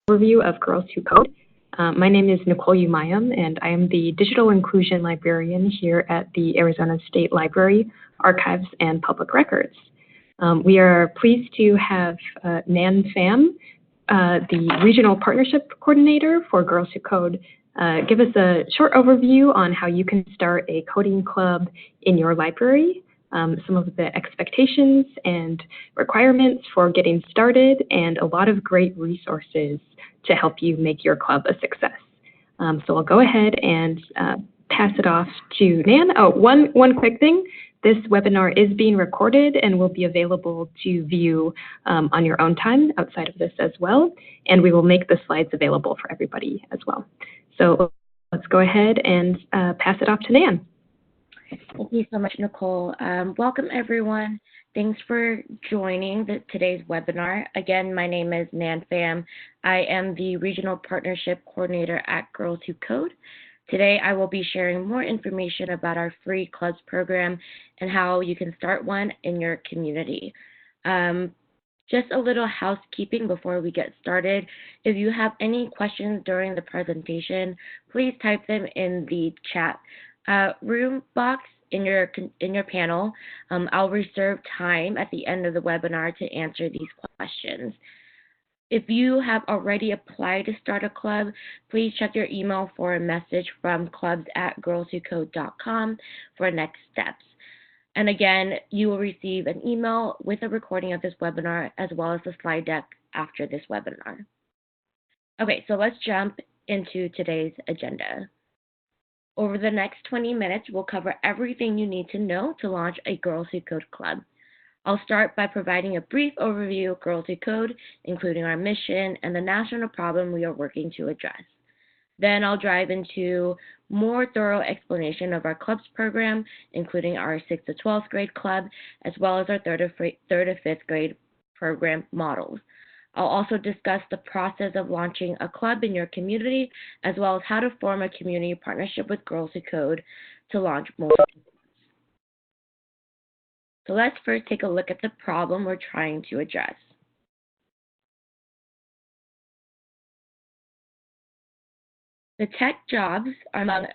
overview of Girls Who Code. My name is Nicole Umayam, and I am the Digital Inclusion Librarian here at the Arizona State Library, Archives, and Public Records. We are pleased to have Nan Pham, the Regional Partnership Coordinator for Girls Who Code, give us a short overview on how you can start a coding club in your library, some of the expectations and requirements for getting started, and a lot of great resources to help you make your club a success. So I'll go ahead and pass it off to Nan. Oh, one quick thing. This webinar is being recorded and will be available to view on your own time outside of this as well. And we will make the slides available for everybody as well. So let's go ahead and pass it off to Nan. Thank you so much, Nicole. Welcome, everyone. Thanks for joining today's webinar. Again, my name is Nan Pham. I am the Regional Partnership Coordinator at Girls Who Code. Today, I will be sharing more information about our free clubs program and how you can start one in your community. Just a little housekeeping before we get started. If you have any questions during the presentation, please type them in the chat room box in your panel. I'll reserve time at the end of the webinar to answer these questions. If you have already applied to start a club, please check your email for a message from clubs@girlswhocode.com for next steps. And again, you will receive an email with a recording of this webinar as well as the slide deck after this webinar. Okay, so let's jump into today's agenda. Over the next 20 minutes, we'll cover everything you need to know to launch a Girls Who Code club. I'll start by providing a brief overview of Girls Who Code, including our mission and the national problem we are working to address. Then I'll dive into more thorough explanation of our clubs program, including our 6th to 12th grade club, as well as our 3rd to 5th grade program models. I'll also discuss the process of launching a club in your community, as well as how to form a community partnership with Girls Who Code to launch more. So let's first take a look at the problem we're trying to address. The tech jobs are among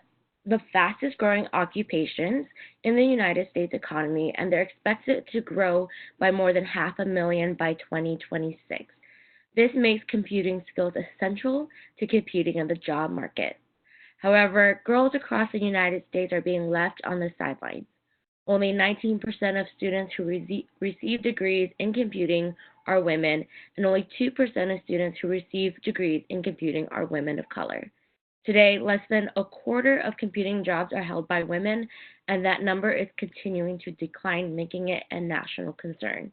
the fastest growing occupations in the United States economy, and they're expected to grow by more than 500,000 by 2026. This makes computing skills essential to competing in the job market. However, girls across the United States are being left on the sidelines. Only 19% of students who receive degrees in computing are women, and only 2% of students who receive degrees in computing are women of color. Today, less than a quarter of computing jobs are held by women, and that number is continuing to decline, making it a national concern.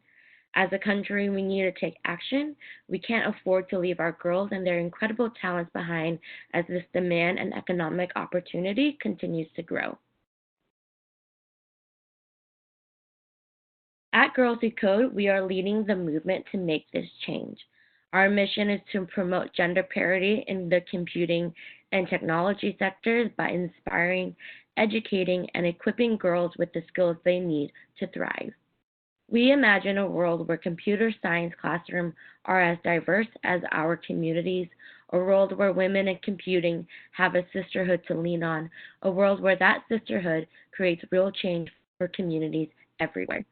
As a country, we need to take action. We can't afford to leave our girls and their incredible talents behind as this demand and economic opportunity continues to grow. At Girls Who Code, we are leading the movement to make this change. Our mission is to promote gender parity in the computing and technology sectors by inspiring, educating, and equipping girls with the skills they need to thrive. We imagine a world where computer science classrooms are as diverse as our communities, a world where women in computing have a sisterhood to lean on, a world where that sisterhood creates real change for communities everywhere.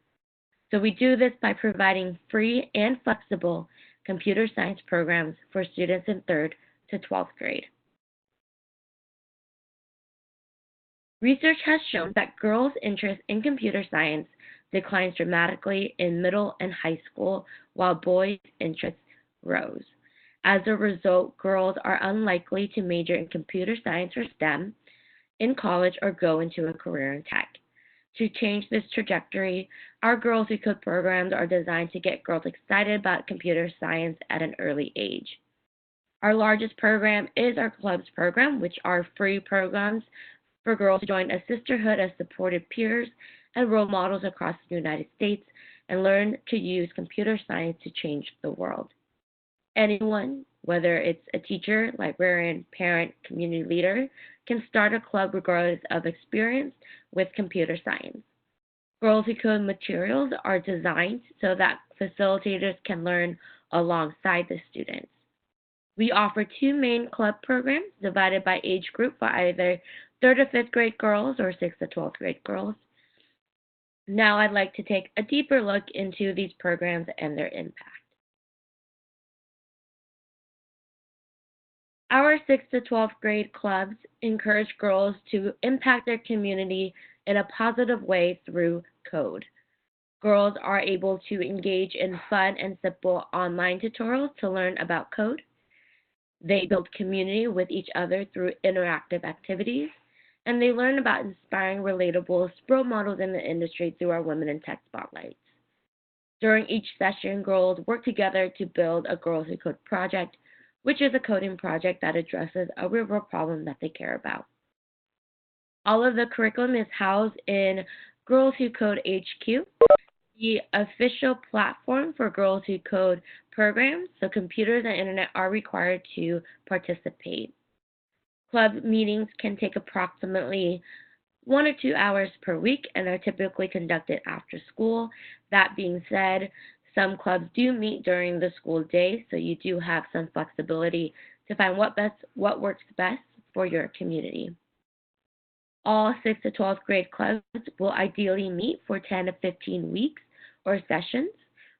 So we do this by providing free and flexible computer science programs for students in 3rd to 12th grade. Research has shown that girls' interest in computer science declines dramatically in middle and high school, while boys' interest grows. As a result, girls are unlikely to major in computer science or STEM in college or go into a career in tech. To change this trajectory, our Girls Who Code programs are designed to get girls excited about computer science at an early age. Our largest program is our Clubs program, which are free programs for girls to join a sisterhood of supportive peers and role models across the United States and learn to use computer science to change the world. Anyone, whether it's a teacher, librarian, parent, community leader, can start a club regardless of experience with computer science. Girls Who Code materials are designed so that facilitators can learn alongside the students. We offer two main club programs divided by age group for either 3rd to 5th grade girls or 6th to 12th grade girls. Now I'd like to take a deeper look into these programs and their impact. Our 6th to 12th grade clubs encourage girls to impact their community in a positive way through code. Girls are able to engage in fun and simple online tutorials to learn about code. They build community with each other through interactive activities, and they learn about inspiring, relatable role models in the industry through our Women in Tech Spotlights. During each session, girls work together to build a Girls Who Code project, which is a coding project that addresses a real-world problem that they care about. All of the curriculum is housed in Girls Who Code HQ, the official platform for Girls Who Code programs, so computers and internet are required to participate. Club meetings can take approximately 1 or 2 hours per week and are typically conducted after school. That being said, some clubs do meet during the school day, so you do have some flexibility to find what works best for your community. All 6th to 12th grade clubs will ideally meet for 10 to 15 weeks or sessions,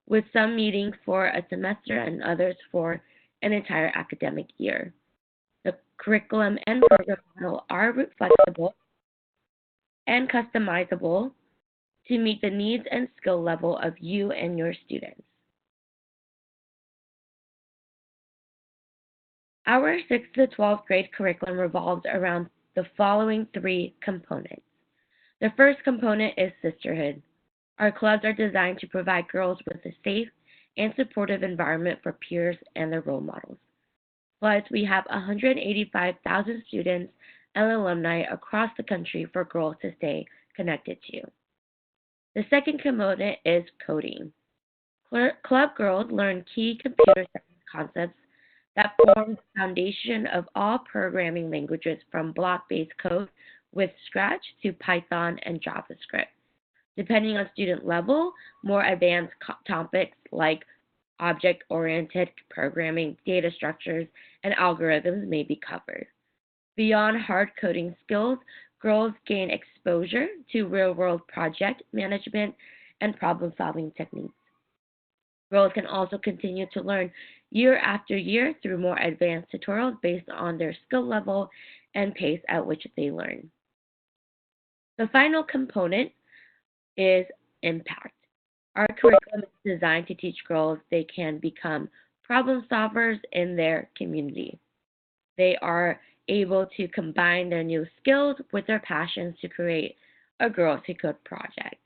with some meeting for a semester and others for an entire academic year. The curriculum and program model are flexible and customizable to meet the needs and skill level of you and your students. Our 6th to 12th grade curriculum revolves around the following 3 components. The first component is sisterhood. Our clubs are designed to provide girls with a safe and supportive environment for peers and their role models. Plus, we have 185,000 students and alumni across the country for girls to stay connected to. The second component is coding. Club girls learn key computer science concepts that form the foundation of all programming languages, from block-based code with Scratch to Python and JavaScript. Depending on student level, more advanced topics like object-oriented programming, data structures, and algorithms may be covered. Beyond hard coding skills, girls gain exposure to real-world project management and problem-solving techniques. Girls can also continue to learn year after year through more advanced tutorials based on their skill level and pace at which they learn. The final component is impact. Our curriculum is designed to teach girls they can become problem solvers in their community. They are able to combine their new skills with their passions to create a Girls Who Code project.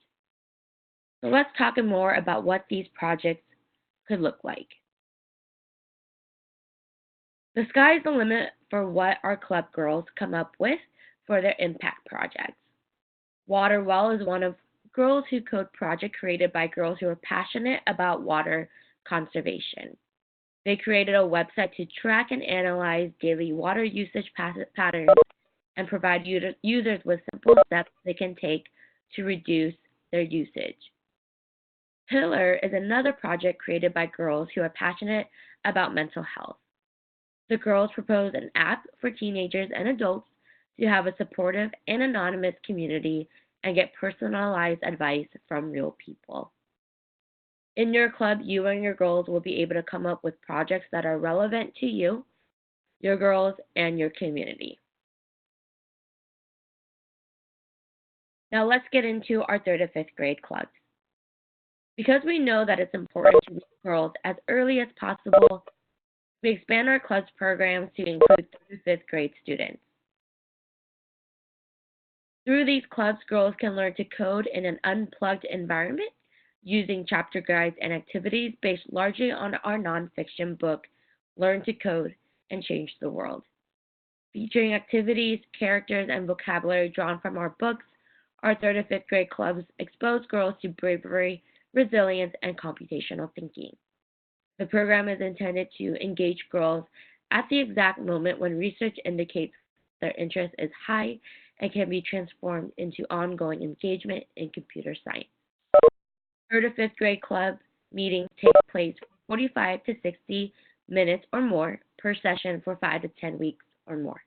So let's talk more about what these projects could look like. The sky's the limit for what our club girls come up with for their impact projects. Water Well is one of Girls Who Code project created by girls who are passionate about water conservation. They created a website to track and analyze daily water usage patterns and provide users with simple steps they can take to reduce their usage. Pillar is another project created by girls who are passionate about mental health. The girls propose an app for teenagers and adults to have a supportive and anonymous community and get personalized advice from real people. In your club, you and your girls will be able to come up with projects that are relevant to you, your girls, and your community. Now let's get into our 3rd to 5th grade clubs. Because we know that it's important to reach girls as early as possible, we expand our clubs programs to include 3rd to 5th grade students. Through these clubs, girls can learn to code in an unplugged environment using chapter guides and activities based largely on our nonfiction book, Learn to Code and Change the World. Featuring activities, characters, and vocabulary drawn from our books, our 3rd to 5th grade clubs expose girls to bravery, resilience, and computational thinking. The program is intended to engage girls at the exact moment when research indicates their interest is high and can be transformed into ongoing engagement in computer science. 3rd to 5th grade club meetings take place from 45 to 60 minutes or more per session for 5 to 10 weeks or more.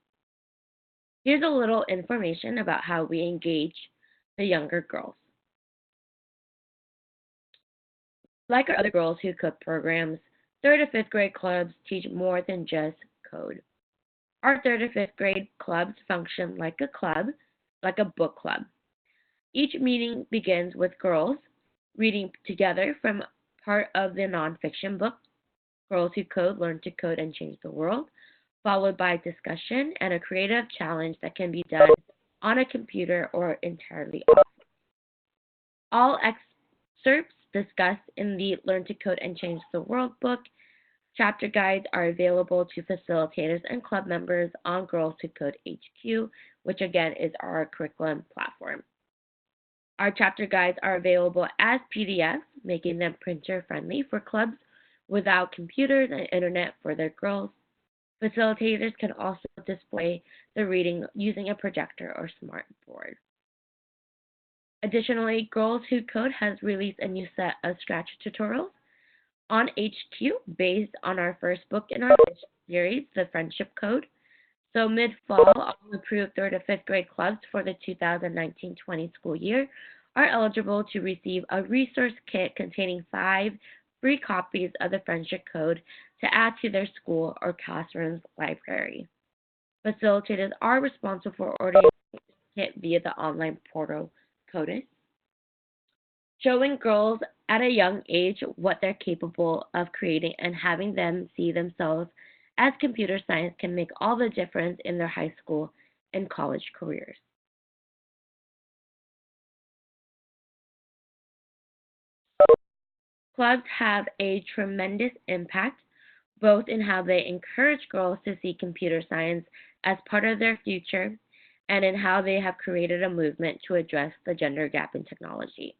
Here's a little information about how we engage the younger girls. Like our other Girls Who Code programs, 3rd to 5th grade clubs teach more than just code. Our 3rd to 5th grade clubs function like a club, like a book club. Each meeting begins with girls reading together from part of the nonfiction book, Girls Who Code, Learn to Code and Change the World, followed by discussion and a creative challenge that can be done on a computer or entirely off. All excerpts discussed in the Learn to Code and Change the World book. Chapter guides are available to facilitators and club members on Girls Who Code HQ, which again is our curriculum platform. Our chapter guides are available as PDFs, making them printer friendly for clubs without computers and internet for their girls. Facilitators can also display the reading using a projector or smart board. Additionally, Girls Who Code has released a new set of Scratch tutorials on HQ based on our first book in our series, The Friendship Code. So mid-fall, all approved 3rd to 5th grade clubs for the 2019-20 school year are eligible to receive a resource kit containing 5 free copies of the Friendship Code to add to their school or classroom's library. Facilitators are responsible for ordering the kit via the online portal Codis, showing girls at a young age what they're capable of creating and having them see themselves as computer science can make all the difference in their high school and college careers. Clubs have a tremendous impact both in how they encourage girls to see computer science as part of their future and in how they have created a movement to address the gender gap in technology.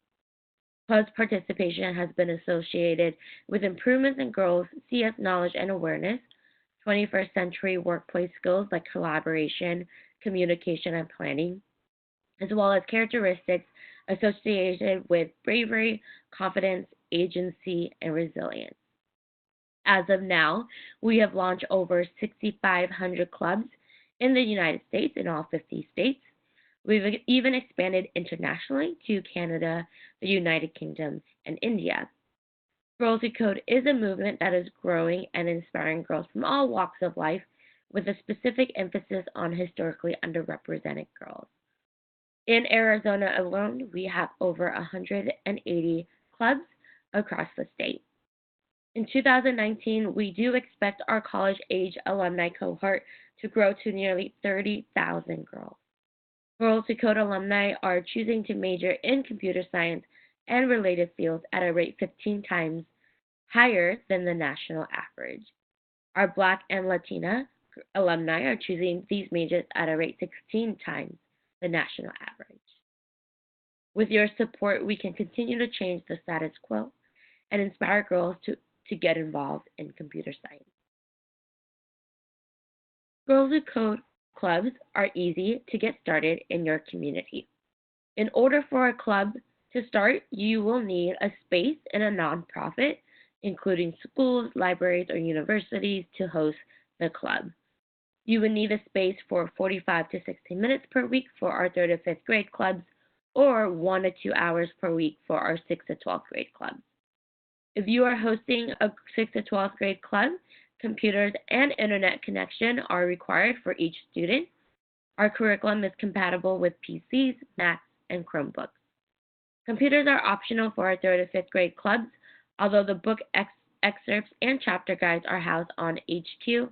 Clubs participation has been associated with improvements in girls' CS knowledge and awareness, 21st century workplace skills like collaboration, communication, and planning, as well as characteristics associated with bravery, confidence, agency, and resilience. As of now, we have launched over 6,500 clubs in the United States in all 50 states. We've even expanded internationally to Canada, the United Kingdom, and India. Girls Who Code is a movement that is growing and inspiring girls from all walks of life with a specific emphasis on historically underrepresented girls. In Arizona alone, we have over 180 clubs across the state. In 2019, we do expect our college-age alumni cohort to grow to nearly 30,000 girls. Girls Who Code alumni are choosing to major in computer science and related fields at a rate 15 times higher than the national average. Our Black and Latina alumni are choosing these majors at a rate 16 times the national average. With your support, we can continue to change the status quo and inspire girls to get involved in computer science. Girls Who Code clubs are easy to get started in your community. In order for a club to start, you will need a space in a nonprofit, including schools, libraries, or universities, to host the club. You would need a space for 45 to 60 minutes per week for our 3rd to 5th grade clubs, or 1 to 2 hours per week for our 6th to 12th grade clubs. If you are hosting a 6th to 12th grade club, computers and internet connection are required for each student. Our curriculum is compatible with PCs, Macs, and Chromebooks. Computers are optional for our 3rd to 5th grade clubs, although the book excerpts and chapter guides are housed on HQ.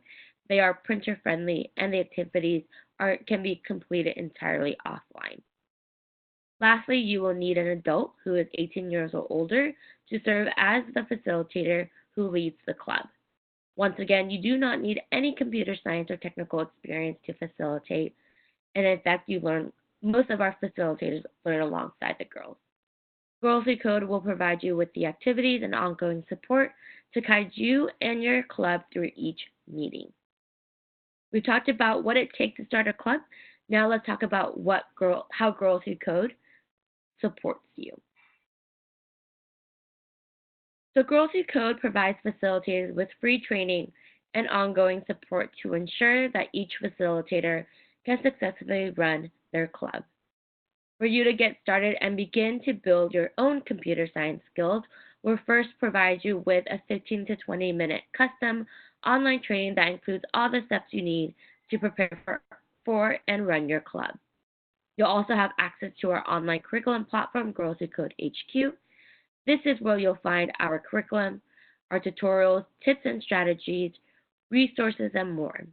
They are printer friendly and the activities can be completed entirely offline. Lastly, you will need an adult who is 18 years or older to serve as the facilitator who leads the club. Once again, you do not need any computer science or technical experience to facilitate, and in fact, most of our facilitators learn alongside the girls. Girls Who Code will provide you with the activities and ongoing support to guide you and your club through each meeting. We've talked about what it takes to start a club. Now let's talk about how Girls Who Code supports you. So Girls Who Code provides facilitators with free training and ongoing support to ensure that each facilitator can successfully run their club. For you to get started and begin to build your own computer science skills, we'll first provide you with a 15 to 20-minute custom online training that includes all the steps you need to prepare for and run your club. You'll also have access to our online curriculum platform, Girls Who Code HQ. This is where you'll find our curriculum, our tutorials, tips and strategies, resources, and more.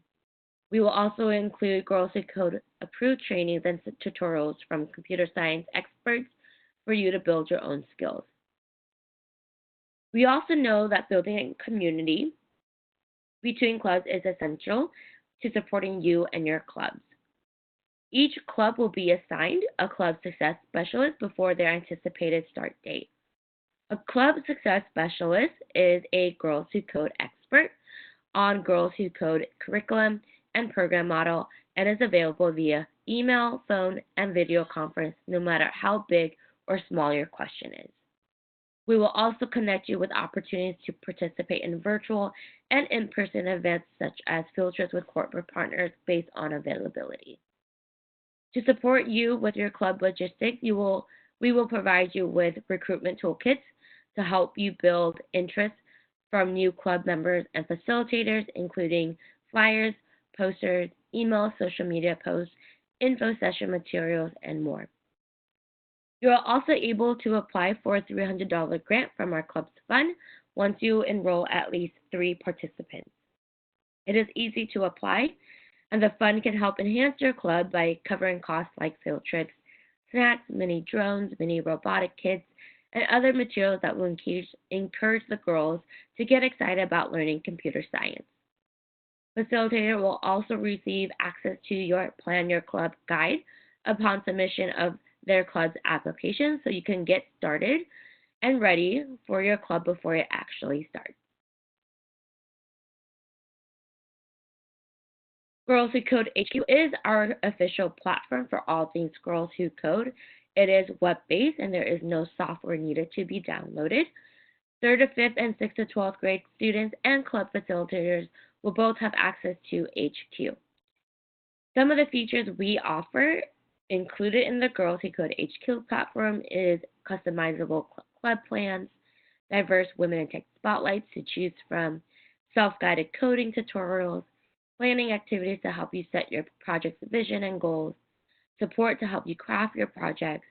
We will also include Girls Who Code approved trainings and tutorials from computer science experts for you to build your own skills. We also know that building a community between clubs is essential to supporting you and your clubs. Each club will be assigned a club success specialist before their anticipated start date. A club success specialist is a Girls Who Code expert on Girls Who Code curriculum and program model and is available via email, phone, and video conference no matter how big or small your question is. We will also connect you with opportunities to participate in virtual and in-person events such as field trips with corporate partners based on availability. To support you with your club logistics, we will provide you with recruitment toolkits to help you build interest from new club members and facilitators, including flyers, posters, emails, social media posts, info session materials, and more. You are also able to apply for a $300 grant from our club's fund once you enroll at least 3 participants. It is easy to apply, and the fund can help enhance your club by covering costs like field trips, snacks, mini drones, mini robotic kits, and other materials that will encourage the girls to get excited about learning computer science. Facilitator will also receive access to your Plan Your Club guide upon submission of their club's application so you can get started and ready for your club before it actually starts. Girls Who Code HQ is our official platform for all things Girls Who Code. It is web-based and there is no software needed to be downloaded. 3rd to 5th and 6th to 12th grade students and club facilitators will both have access to HQ. Some of the features we offer included in the Girls Who Code HQ platform is customizable club plans, diverse women in tech spotlights to choose from, self-guided coding tutorials, planning activities to help you set your project's vision and goals, support to help you craft your projects,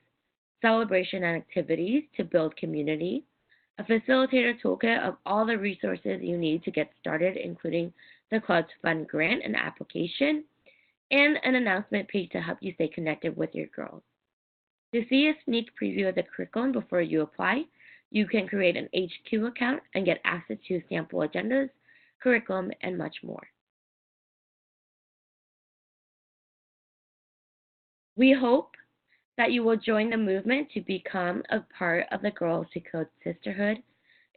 celebration and activities to build community, a facilitator toolkit of all the resources you need to get started, including the club's fund grant and application, and an announcement page to help you stay connected with your girls. To see a sneak preview of the curriculum before you apply, you can create an HQ account and get access to sample agendas, curriculum, and much more. We hope that you will join the movement to become a part of the Girls Who Code Sisterhood.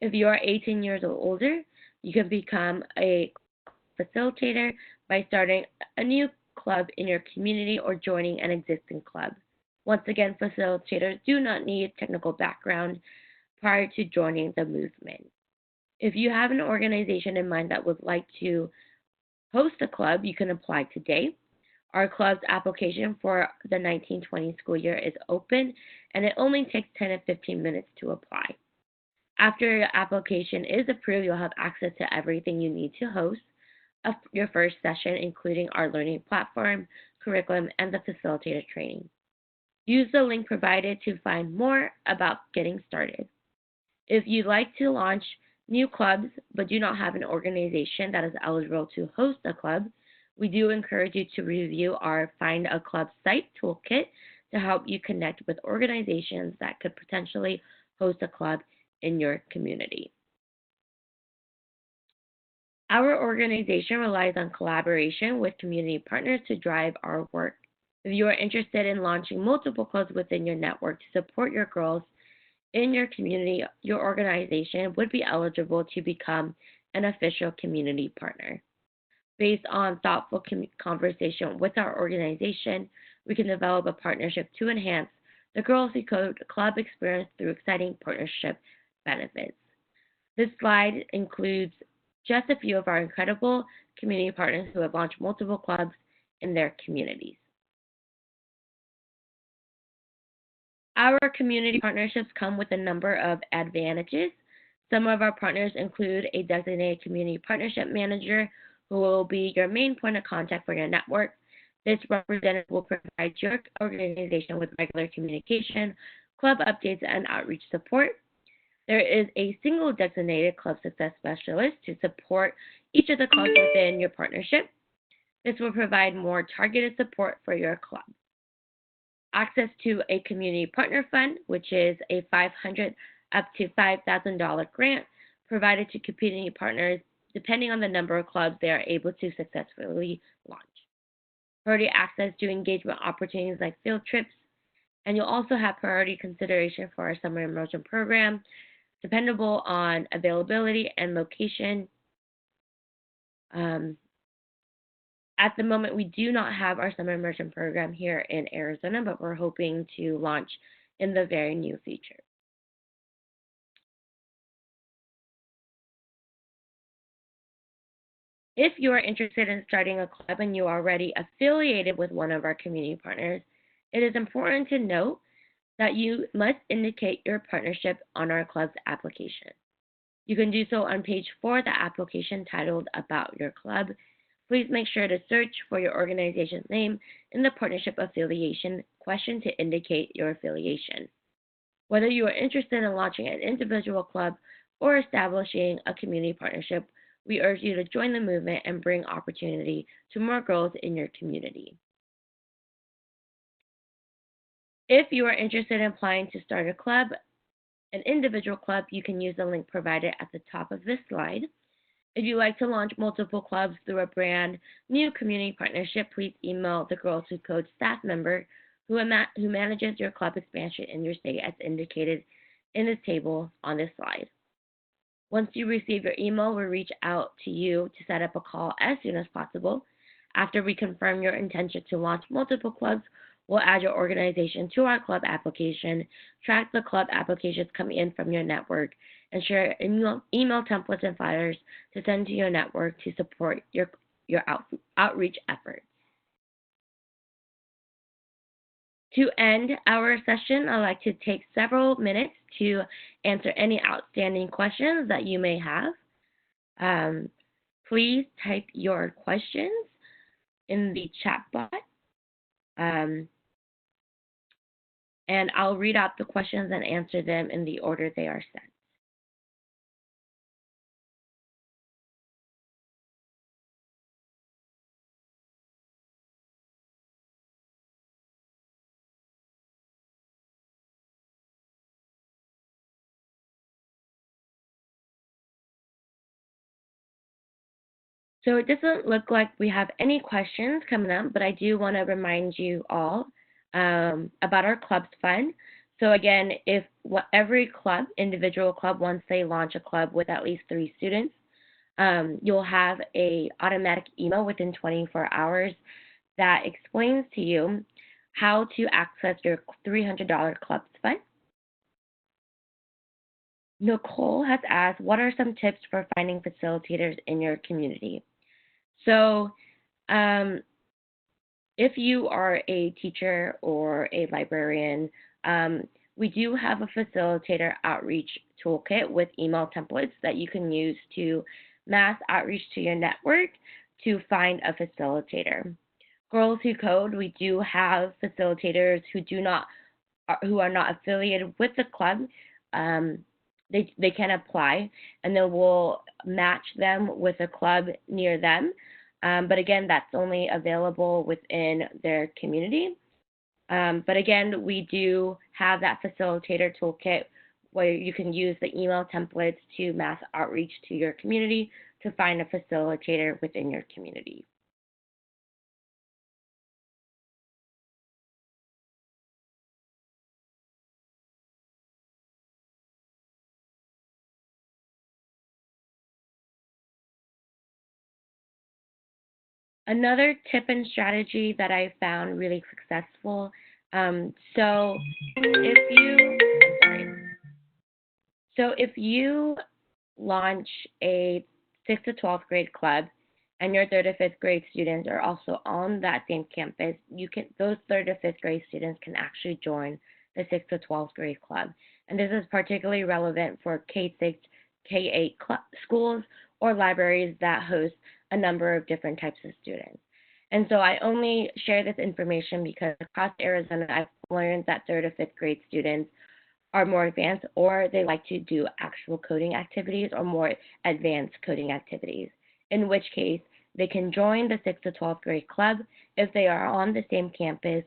If you are 18 years or older, you can become a facilitator by starting a new club in your community or joining an existing club. Once again, facilitators do not need technical background prior to joining the movement. If you have an organization in mind that would like to host a club, you can apply today. Our club's application for the 1920 school year is open, and it only takes 10 to 15 minutes to apply. After your application is approved, you'll have access to everything you need to host your first session, including our learning platform, curriculum, and the facilitator training. Use the link provided to find more about getting started. If you'd like to launch new clubs but do not have an organization that is eligible to host a club, we do encourage you to review our Find a Club site toolkit to help you connect with organizations that could potentially host a club in your community. Our organization relies on collaboration with community partners to drive our work. If you are interested in launching multiple clubs within your network to support your girls in your community, your organization would be eligible to become an official community partner. Based on thoughtful conversation with our organization, we can develop a partnership to enhance the Girls Who Code club experience through exciting partnership benefits. This slide includes just a few of our incredible community partners who have launched multiple clubs in their communities. Our community partnerships come with a number of advantages. Some of our partners include a designated community partnership manager who will be your main point of contact for your network. This representative will provide your organization with regular communication, club updates, and outreach support. There is a single designated club success specialist to support each of the clubs within your partnership. This will provide more targeted support for your club. Access to a community partner fund, which is a $500 up to $5,000 grant provided to community partners depending on the number of clubs they are able to successfully launch. Priority access to engagement opportunities like field trips, and you'll also have priority consideration for our summer immersion program, dependable on availability and location. At the moment, we do not have our summer immersion program here in Arizona, but we're hoping to launch in the very near future. If you are interested in starting a club and you are already affiliated with one of our community partners, it is important to note that you must indicate your partnership on our club's application. You can do so on page 4 of the application titled About Your Club. Please make sure to search for your organization's name in the partnership affiliation question to indicate your affiliation. Whether you are interested in launching an individual club or establishing a community partnership, we urge you to join the movement and bring opportunity to more girls in your community. If you are interested in applying to start a club, an individual club, you can use the link provided at the top of this slide. If you'd like to launch multiple clubs through a brand new community partnership, please email the Girls Who Code staff member who manages your club expansion in your state as indicated in this table on this slide. Once you receive your email, we'll reach out to you to set up a call as soon as possible. After we confirm your intention to launch multiple clubs, we'll add your organization to our club application, track the club applications coming in from your network, and share email templates and flyers to send to your network to support your outreach efforts. To end our session, I'd like to take several minutes to answer any outstanding questions that you may have. Please type your questions in the chat box, and I'll read out the questions and answer them in the order they are sent. So it doesn't look like we have any questions coming up, but I do want to remind you all about our clubs fund. So again, if every club, individual club, once they launch a club with at least 3 students, you'll have an automatic email within 24 hours that explains to you how to access your $300 clubs fund. Nicole has asked, what are some tips for finding facilitators in your community? So if you are a teacher or a librarian, we do have a facilitator outreach toolkit with email templates that you can use to mass outreach to your network to find a facilitator. Girls Who Code, we do have facilitators who are not affiliated with the club. They can apply, and then we'll match them with a club near them. But again, that's only available within their community. But again, we do have that facilitator toolkit where you can use the email templates to mass outreach to your community to find a facilitator within your community. Another tip and strategy that I found really successful. So if you launch a 6th to 12th grade club, and your 3rd to 5th grade students are also on that same campus, those 3rd to 5th grade students can actually join the 6th to 12th grade club. And this is particularly relevant for K-6, K-8 schools or libraries that host a number of different types of students. And so I only share this information because across Arizona, I've learned that 3rd to 5th grade students are more advanced, or they like to do actual coding activities or more advanced coding activities, in which case they can join the 6th to 12th grade club if they are on the same campus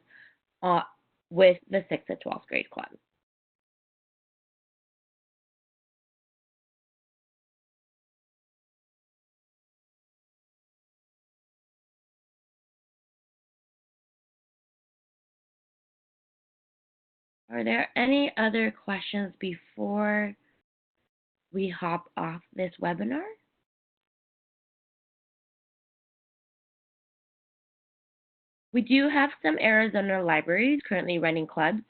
with the 6th to 12th grade club. Are there any other questions before we hop off this webinar? We do have some Arizona libraries currently running clubs.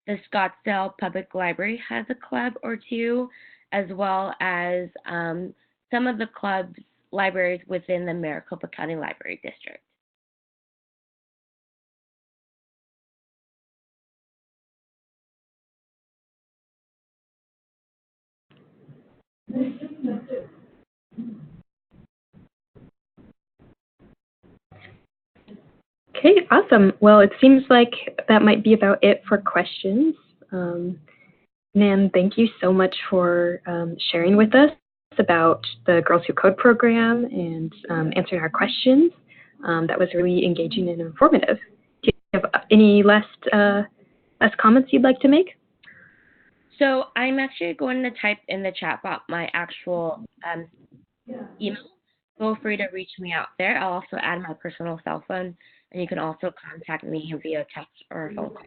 The Scottsdale Public Library has a club or two, as well as some of the clubs, libraries within the Maricopa County Library District. Okay, awesome. Well, it seems like that might be about it for questions. Nan, thank you so much for sharing with us about the Girls Who Code program and answering our questions. That was really engaging and informative. Do you have any last comments you'd like to make? So I'm actually going to type in the chat box my actual email. Feel free to reach me out there. I'll also add my personal cell phone, and you can also contact me via text or phone call.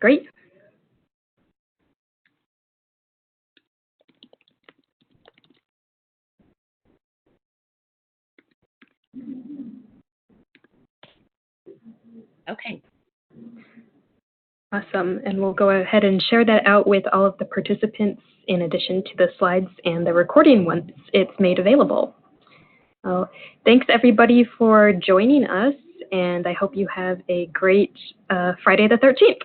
Great. Okay. Awesome. And we'll go ahead and share that out with all of the participants in addition to the slides and the recording once it's made available. Thanks everybody for joining us, and I hope you have a great Friday the 13th.